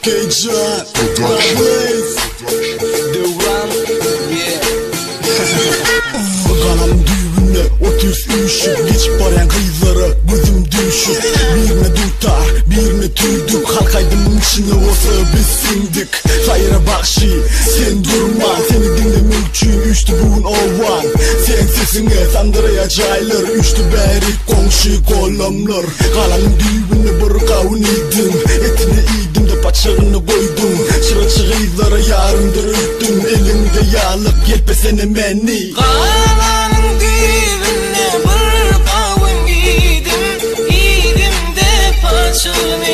K-John, Devran, Kanam düğüne otur üşüp geçip barayan kıyılara gözüm düşüp birine tutar birine tüydük halkaydım içine olsa biz sindik sayıra bakşı sen durma seni dinlemek için üçtü bugün ovan sen sesine sandırayacaklar üçtü beri komşu kolumlar kanam düğüne bir kavun idim etini idim de paçağını koydum sıra çığıylara yarımdır öttüm elimde yağlık yelpesene beni Kalanın düğününe bir kavun idim de paçağını